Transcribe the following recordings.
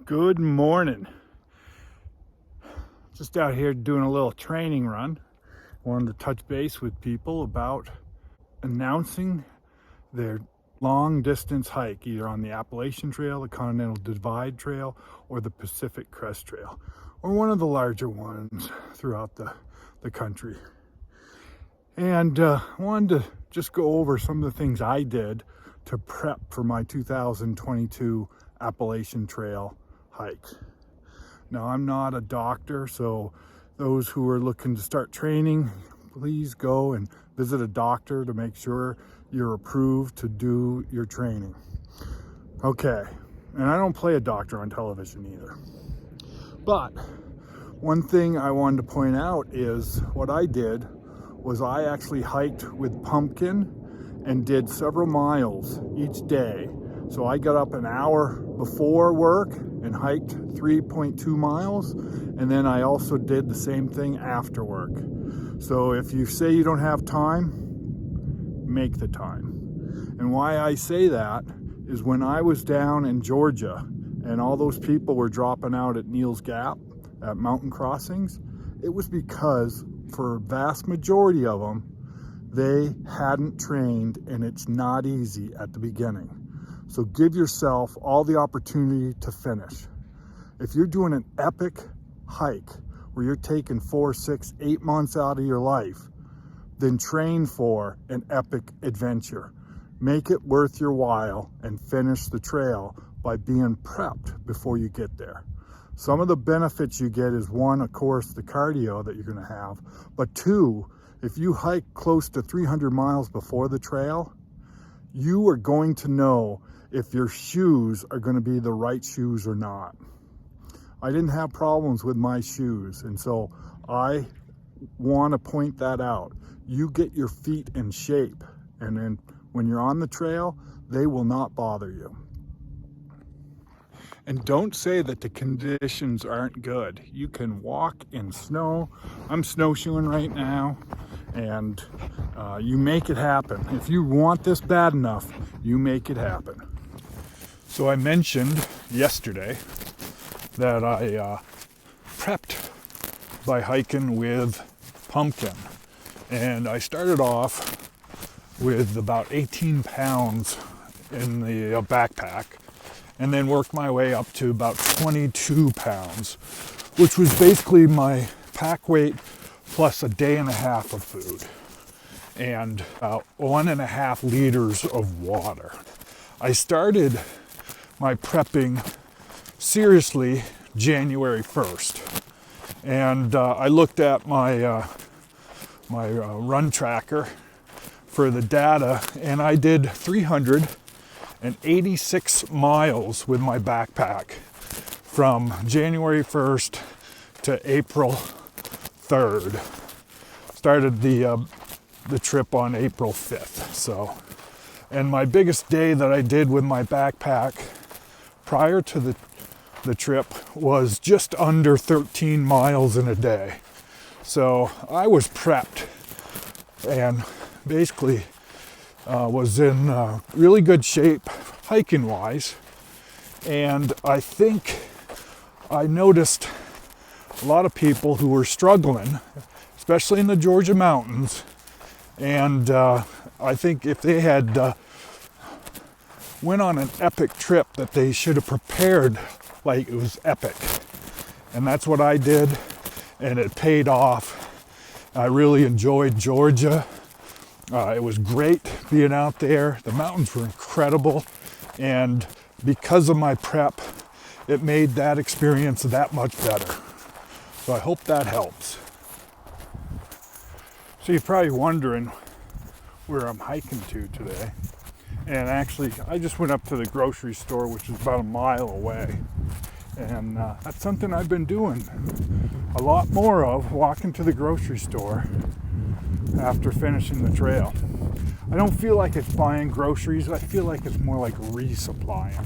Good morning. Just out here doing a little training run. Wanted to touch base with people about announcing their long distance hike, either on the Appalachian Trail, the Continental Divide Trail, or the Pacific Crest Trail, or one of the larger ones throughout the country. And wanted to just go over some of the things I did to prep for my 2022 Appalachian Trail hike. Now, I'm not a doctor, so those who are looking to start training, please go and visit a doctor to make sure you're approved to do your training. Okay, and I don't play a doctor on television either. But one thing I wanted to point out is what I did was I actually hiked with Pumpkin and did several miles each day. So I got up an hour before work and hiked 3.2 miles, and then I also did the same thing after work. So if you say you don't have time, make the time. And why I say that is when I was down in Georgia and all those people were dropping out at Neal's Gap at mountain crossings, it was because for a vast majority of them, they hadn't trained, and it's not easy at the beginning. So give yourself all the opportunity to finish. If you're doing an epic hike where you're taking 4, 6, 8 months out of your life, then train for an epic adventure. Make it worth your while and finish the trail by being prepped before you get there. Some of the benefits you get is, one, of course, the cardio that you're gonna have, but two, if you hike close to 300 miles before the trail, you are going to know if your shoes are going to be the right shoes or not. I didn't have problems with my shoes, and so I want to point that out. You get your feet in shape, and then when you're on the trail, they will not bother you. And don't say that the conditions aren't good. You can walk in snow. I'm snowshoeing right now, and you make it happen. If you want this bad enough, you make it happen. So I mentioned yesterday that I prepped by hiking with Pumpkin, and I started off with about 18 pounds in the backpack, and then worked my way up to about 22 pounds, which was basically my pack weight plus a day and a half of food and about 1.5 liters of water. I started my prepping seriously January 1st, and I looked at my run tracker for the data, and I did 386 miles with my backpack from January 1st to April 3rd. Started the trip on April 5th. So, and my biggest day that I did with my backpack prior to the trip was just under 13 miles in a day. So I was prepped and basically was in really good shape hiking wise. And I think I noticed a lot of people who were struggling, especially in the Georgia mountains. And I think if they had went on an epic trip, that they should have prepared like it was epic. And that's what I did, and it paid off. I really enjoyed Georgia. It was great being out there. The mountains were incredible, and because of my prep, it made that experience that much better. So I hope that helps. So you're probably wondering where I'm hiking to today. And actually, I just went up to the grocery store, which is about a mile away. And that's something I've been doing a lot more of, walking to the grocery store after finishing the trail. I don't feel like it's buying groceries. I feel like it's more like resupplying.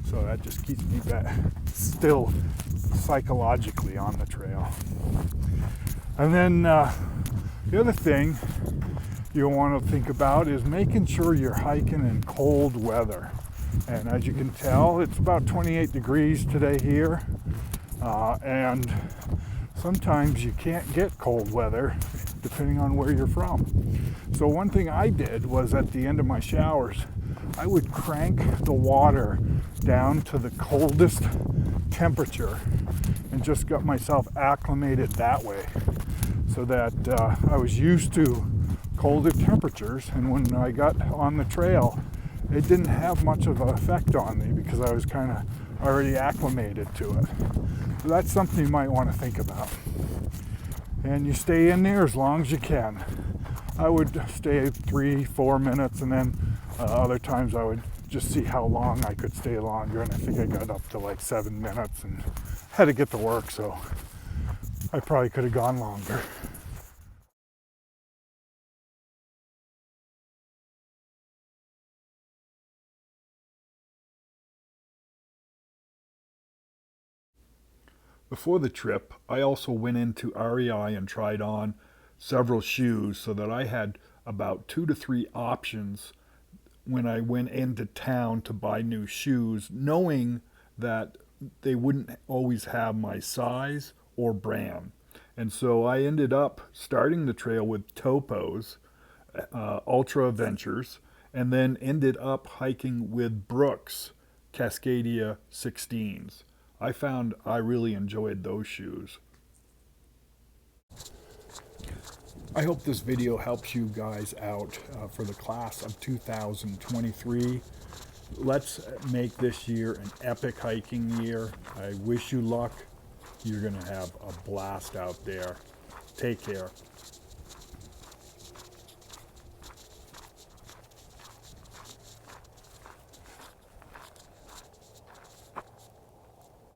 So that just keeps me back, still psychologically on the trail. And then the other thing you'll want to think about is making sure you're hiking in cold weather. And as you can tell, it's about 28 degrees today here. And sometimes you can't get cold weather depending on where you're from. So one thing I did was at the end of my showers, I would crank the water down to the coldest temperature and just got myself acclimated that way so that I was used to colder temperatures, and when I got on the trail it didn't have much of an effect on me because I was kind of already acclimated to it. So that's something you might want to think about. And you stay in there as long as you can. I would stay 3-4 minutes, and then other times I would just see how long I could stay longer, and I think I got up to like 7 minutes and had to get to work, so I probably could have gone longer. Before the trip, I also went into REI and tried on several shoes so that I had about 2 to 3 options when I went into town to buy new shoes, knowing that they wouldn't always have my size or brand. And so I ended up starting the trail with Topos, Ultra Ventures, and then ended up hiking with Brooks Cascadia 16s. I found I really enjoyed those shoes. I hope this video helps you guys out for the class of 2023. Let's make this year an epic hiking year. I wish you luck. You're going to have a blast out there. Take care.